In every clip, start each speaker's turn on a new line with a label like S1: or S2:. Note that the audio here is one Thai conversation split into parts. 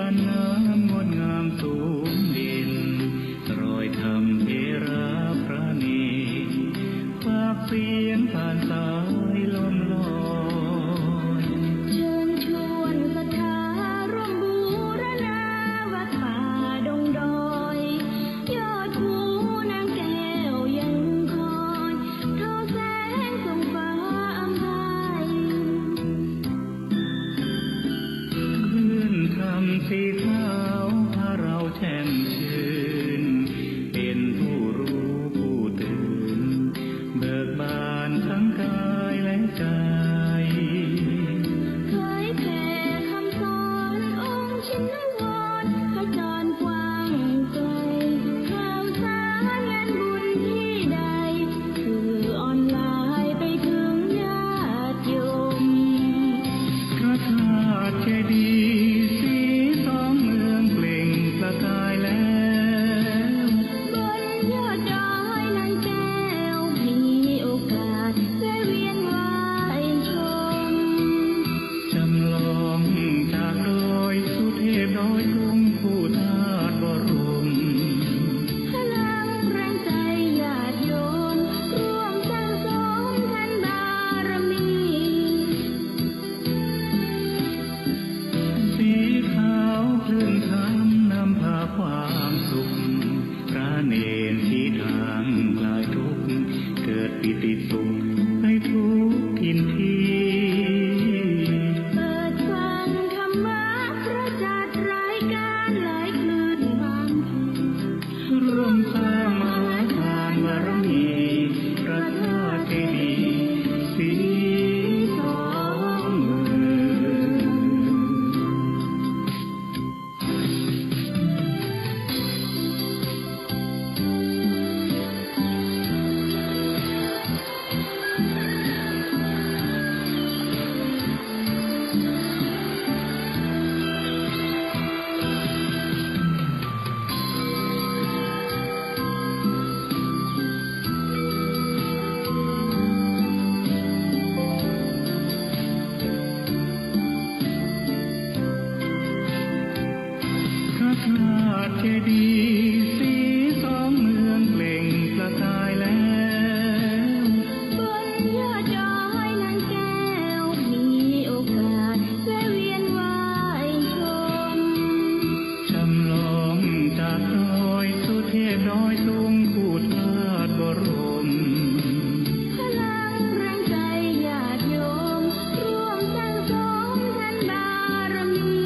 S1: านน้ำงดงามสูงดินรอยธรรมเทระพระเนตรฝากเสียงผ่านสายลมลอย
S2: เชิญชวนศรัทธาร่วมบูรณาวัดป่าดงดอยยอดภูนางแก้วยังคอยทอแสงส่องฟ้าอำไพ
S1: คลื่นธรรมสีขาวพาเราแช่มชื่นเป็นผู้รู้ผู้ตื่นเบิกบานทั้งกายและใจ
S2: เคยแผ่คำสอนองค์ชินวรขจรกว้างไกลข่าวสารงานบุญที่ใดสื่อออนไลน์ไปถึงญาติโยม
S1: พระธาตุเจดีย์สีสองเมืองเปล่งประกายแล้ว
S2: บนยอดดอยนางแก้วมีโอกาสแวะเวียนไหว้ชม
S1: จำลองจากดอยสุเทพดอยทุ่งผู้ธาตุบรม
S2: พลังแรงใจญาติโยมร่วมสร้างสมทานบารมี
S1: สีขาวคลื่นธรรมนำพาความสุขพระเนรชี้ทางคลายทุกข์เกิดปิติสุขให้ทุกทินที
S2: เปิดฟังธรรมะพระจัดรายการหลายคลื่นความ
S1: ร่วมสร้างมหาทานบารมีพระธาตุเจดีย์สีสองเมืพระธาตุเจดีย์สีสองเมืองเปล่งประกายแล้ว
S2: บนยอดดอยนางแก้วมีโอกาสแวะเวียนไหว้ชม
S1: จำลองจากดอยสุเทพดอยสูงผู้ธาตุบรม
S2: พลังแรงใจญาติโยมร่วมสร้างสมทานบารมี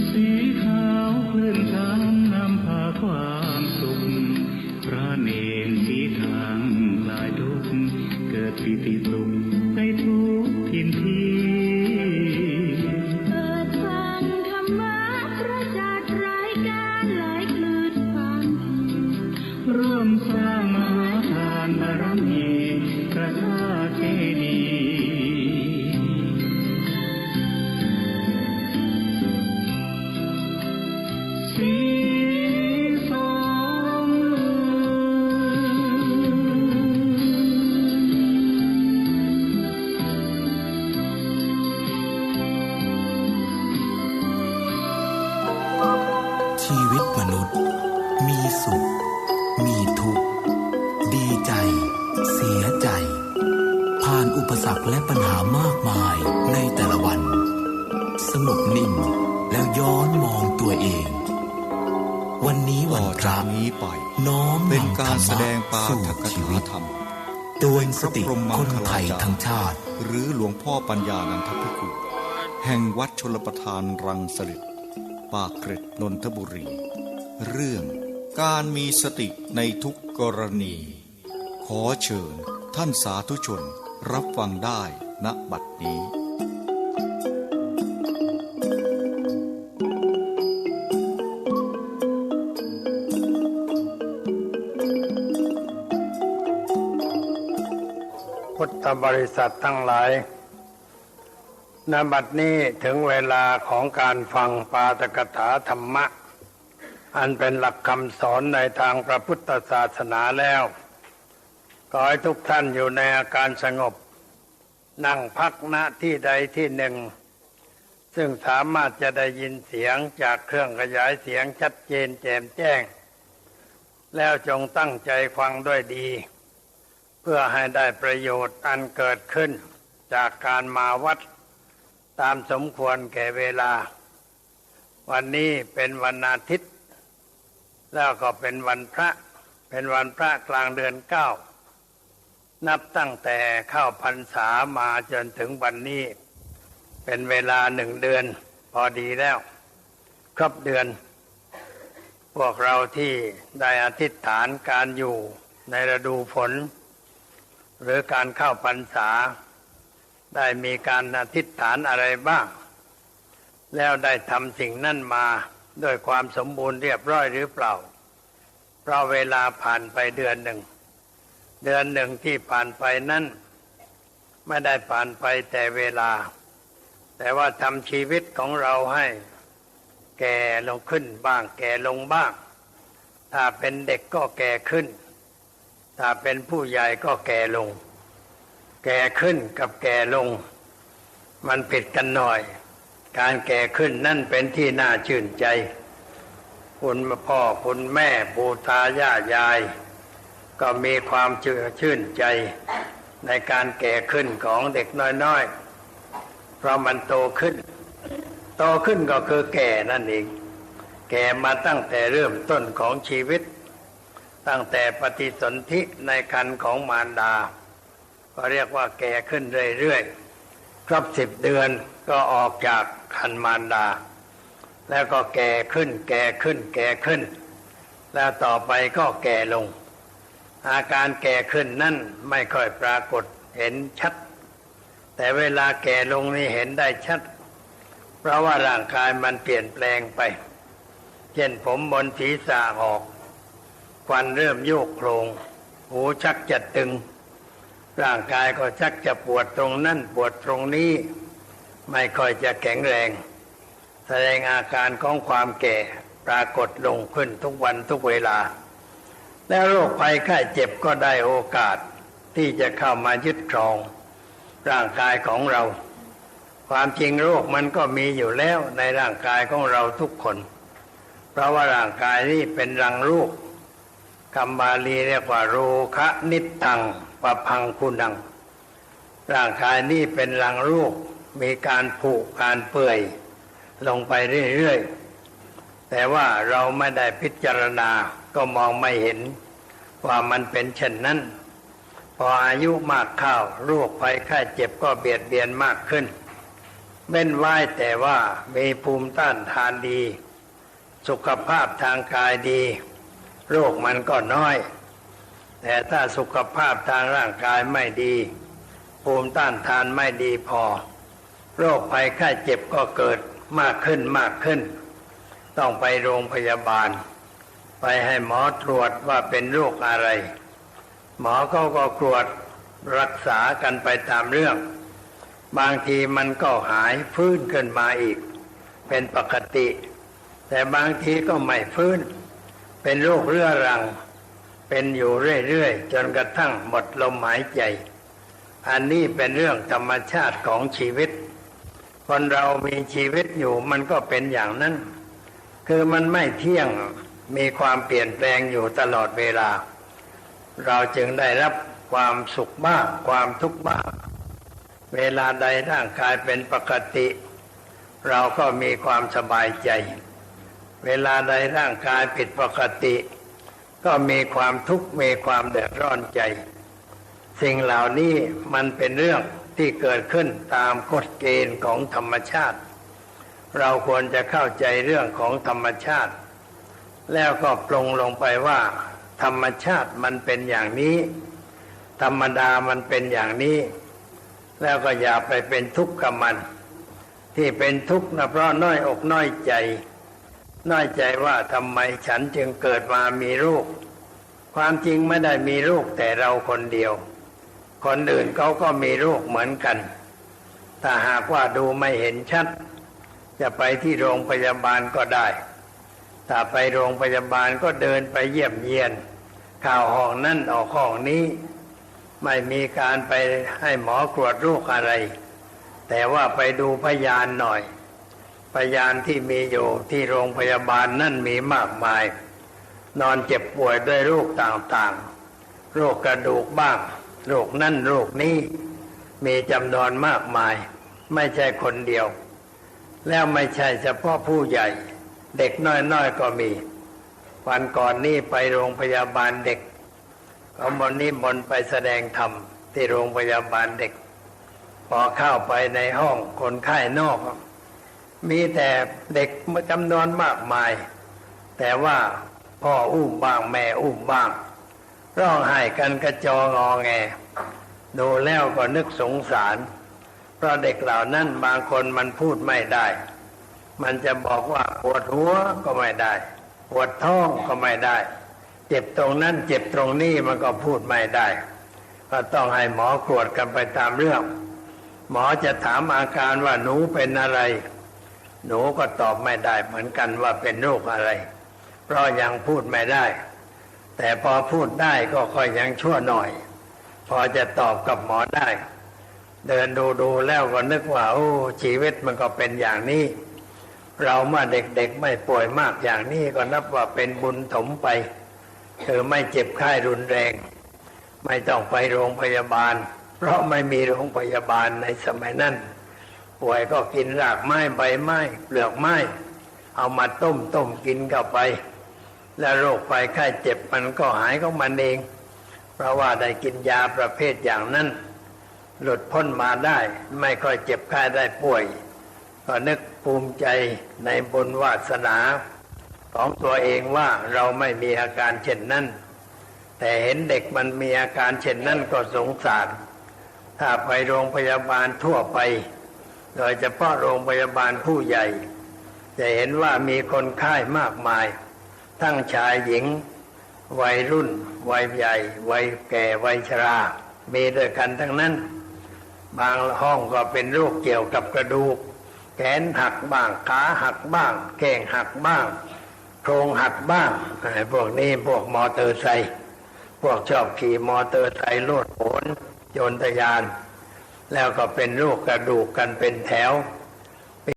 S1: สีขาวคลื่นธรรมนำพาความสุขพระเนรชี้ทางคลายทุกข์เกิดปิติสุขให้ทุกทินที
S2: เปิดฟังธรรมะพระจัดรายการหลายคลื่นความ
S1: ร่วมสร้างมหาทานบารมีพระธาตุเจดีย์สีสองเมือง
S3: ชีวิตมนุษย์มีสุขมีทุกข์ดีใจเสียใจผ่านอุปสรรคและปัญหามากมายในแต่ละวันสงบนิ่งแล้วย้อนมองตัวเองวันนี้วันพระ
S4: นี้ไป
S3: น้อม
S4: เป็นกา
S3: นำธรร
S4: รแสดงปา
S3: มะสู่
S4: ฐก
S3: ชีวิต
S4: ถาธรรม
S3: โดยสติคนไทยทั้งชาติ
S4: หรือหลวงพ่อปัญญานันทภิกขุแห่งวัดชลประทานรังสฤษฎ์ปากเกร็ดนนทบุรี เรื่องการมีสติในทุกกรณีขอเชิญท่านสาธุชนรับฟังได้ณบัดนี้
S5: พุทธบริษัททั้งหลายณบัดนี้ถึงเวลาของการฟังปาฐกถาธรรมะอันเป็นหลักคำสอนในทางพระพุทธศาสนาแล้วขอให้ทุกท่านอยู่ในอาการสงบนั่งพักณที่ใดที่หนึ่ง ซึ่งสามารถจะได้ยินเสียงจากเครื่องขยายเสียงชัดเจนแจ่มแจ้งแล้วจงตั้งใจฟังด้วยดีเพื่อให้ได้ประโยชน์อันเกิดขึ้นจากการมาวัดตามสมควรแก่เวลาวันนี้เป็นวันอาทิตย์แล้วก็เป็นวันพระกลางเดือน9นับตั้งแต่เข้าพรรษามาจนถึงวันนี้เป็นเวลา1 เดือนพอดีแล้วครบเดือนพวกเราที่ได้อธิษฐานการอยู่ในฤดูฝนหรือการเข้าพรรษาได้มีการอธิษฐานอะไรบ้างแล้วได้ทำสิ่งนั้นมาด้วยความสมบูรณ์เรียบร้อยหรือเปล่าเพราะเวลาผ่านไปเดือนหนึ่งที่ผ่านไปนั้นไม่ได้ผ่านไปแต่เวลาแต่ว่าทำชีวิตของเราให้แก่ลงขึ้นบ้างแก่ลงบ้างถ้าเป็นเด็กก็แก่ขึ้นถ้าเป็นผู้ใหญ่ก็แก่ลงแก่ขึ้นกับแก่ลงมันผิดกันหน่อยการแก่ขึ้นนั่นเป็นที่น่าชื่นใจคุณพ่อคุณแม่ปู่ตายายยายก็มีความชื่นใจในการแก่ขึ้นของเด็กน้อยๆเพราะมันโตขึ้นก็คือแก่นั่นเองแก่มาตั้งแต่เริ่มต้นของชีวิตตั้งแต่ปฏิสนธิในครรภ์ของมารดาก็เรียกว่าแก่ขึ้นเรื่อยๆครบ10 เดือนก็ออกจากครรภ์มารดาแล้วก็แก่ขึ้นแล้วต่อไปก็แก่ลงอาการแก่ขึ้นนั่นไม่ค่อยปรากฏเห็นชัดแต่เวลาแก่ลงนี่เห็นได้ชัดเพราะว่าร่างกายมันเปลี่ยนแปลงไปเช่นผมบนศีรษะออกฟันเริ่มโยกโครงหูชักจะตึงร่างกายก็ชักจะปวดตรงนั่นปวดตรงนี้ไม่ค่อยจะแข็งแรงแสดงอาการของความแก่ปรากฏลงขึ้นทุกวันทุกเวลาแล้วโรคภัยไข้เจ็บก็ได้โอกาสที่จะเข้ามายึดครองร่างกายของเราความจริงโรคมันก็มีอยู่แล้วในร่างกายของเราทุกคนเพราะว่าร่างกายนี้เป็นรังรูปคำบาลีเรียกว่าโรคะนิตตังปะพังคุณังร่างกายนี้เป็นรังรูปมีการผุการเปื่อยลงไปเรื่อยๆแต่ว่าเราไม่ได้พิจารณาก็มองไม่เห็นว่ามันเป็นเช่นนั้นพออายุมากเข้าโรคภัยไข้เจ็บก็เบียดเบียนมากขึ้นเว้นไว้แต่ว่ามีภูมิต้านทานดีสุขภาพทางกายดีโรคมันก็น้อยแต่ถ้าสุขภาพทางร่างกายไม่ดีภูมิต้านทานไม่ดีพอโรคภัยไข้เจ็บก็เกิดมากขึ้นต้องไปโรงพยาบาลไปให้หมอตรวจว่าเป็นโรคอะไรหมอเขาก็ตรวจรักษากันไปตามเรื่องบางทีมันก็หายฟื้นขึ้นมาอีกเป็นปกติแต่บางทีก็ไม่ฟื้นเป็นโรคเรื้อรังเป็นอยู่เรื่อยๆจนกระทั่งหมดลมหายใจอันนี้เป็นเรื่องธรรมชาติของชีวิตคนเรามีชีวิตอยู่มันก็เป็นอย่างนั้นคือมันไม่เที่ยงมีความเปลี่ยนแปลงอยู่ตลอดเวลาเราจึงได้รับความสุขบ้างความทุกข์บ้างเวลาใดร่างกายเป็นปกติเราก็มีความสบายใจเวลาใดร่างกายผิดปกติก็มีความทุกข์มีความเดือดร้อนใจสิ่งเหล่านี้มันเป็นเรื่องที่เกิดขึ้นตามกฎเกณฑ์ของธรรมชาติเราควรจะเข้าใจเรื่องของธรรมชาติแล้วก็ปรงลงไปว่าธรรมชาติมันเป็นอย่างนี้ธรรมดามันเป็นอย่างนี้แล้วก็อย่าไปเป็นทุกข์กับมันที่เป็นทุกข์นะเพราะน้อยอกน้อยใจว่าทำไมฉันจึงเกิดมามีลูกความจริงไม่ได้มีลูกแต่เราคนเดียวคนอื่นเขาก็มีลูกเหมือนกันถ้าหากว่าดูไม่เห็นชัดจะไปที่โรงพยาบาลก็ได้ถ้าไปโรงพยาบาลก็เดินไปเยี่ยมเยียนเข้าห้องนั่นออกห้องนี้ไม่มีการไปให้หมอตรวจโรคอะไรแต่ว่าไปดูพยานหน่อย พยานที่มีอยู่ที่โรงพยาบาลนั่นมีมากมาย นอนเจ็บป่วยด้วยโรคต่างๆโรคกระดูกบ้างโรคนั่นโรคนี้มีจำนวนมากมายไม่ใช่คนเดียวแล้วไม่ใช่เฉพาะผู้ใหญ่เด็กน้อยๆก็มีวันก่อนนี้ไปโรงพยาบาลเด็กเขามนต์ไปแสดงธรรมที่โรงพยาบาลเด็กพอเข้าไปในห้องคนไข้นอกมีแต่เด็กจำนวนมากมายแต่ว่าพ่ออุ้มบ้างแม่อุ้มบ้างร้องไห้กันกระจองอแงดูแล้วก็นึกสงสารเพราะเด็กเหล่านั้นบางคนมันพูดไม่ได้มันจะบอกว่าปวดหัวก็ไม่ได้ปวดท้องก็ไม่ได้เจ็บตรงนั้นเจ็บตรงนี้มันก็พูดไม่ได้ก็ต้องให้หมอกรวดกันไปตามเรื่องหมอจะถามอาการว่าหนูเป็นอะไรหนูก็ตอบไม่ได้เหมือนกันว่าเป็นโรคอะไรเพราะยังพูดไม่ได้แต่พอพูดได้ก็ค่อยยังชั่วหน่อยพอจะตอบกับหมอได้เดินดูแล้วก็นึกว่าโอ้ชีวิตมันก็เป็นอย่างนี้เราเมื่อเด็กๆไม่ป่วยมากอย่างนี้ก็นับว่าเป็นบุญถมไปไม่เจ็บไข้รุนแรงไม่ต้องไปโรงพยาบาลเพราะไม่มีโรงพยาบาลในสมัยนั้นป่วยก็กินรากไม้ใบไม้เปลือกไม้เอามาต้มกินเข้าไปแล้วโรคภัยไข้เจ็บมันก็หายของมันเองเพราะว่าได้กินยาประเภทอย่างนั้นหลุดพ้นมาได้ไม่ค่อยเจ็บไข้ได้ป่วยก็นึกภูมิใจในบุญวาสนาของตัวเองว่าเราไม่มีอาการเช่นนั้นแต่เห็นเด็กมันมีอาการเช่นนั้นก็สงสารถ้าไปโรงพยาบาลทั่วไปโดยเฉพาะโรงพยาบาลผู้ใหญ่จะเห็นว่ามีคนไข้มากมายทั้งชายหญิงวัยรุ่นวัยใหญ่วัยแก่วัยชรามีด้วยกันทั้งนั้นบางห้องก็เป็นโรคเกี่ยวกับกระดูกแขนหักบ้างขาหักบ้างแข้งหักบ้างโครงหักบ้างพวกนี้พวกมอเตอร์ไซค์พวกชอบขี่มอเตอร์ไซค์โลดโผนโยนทะยานแล้วก็เป็นโรคกระดูกกันเป็นแถว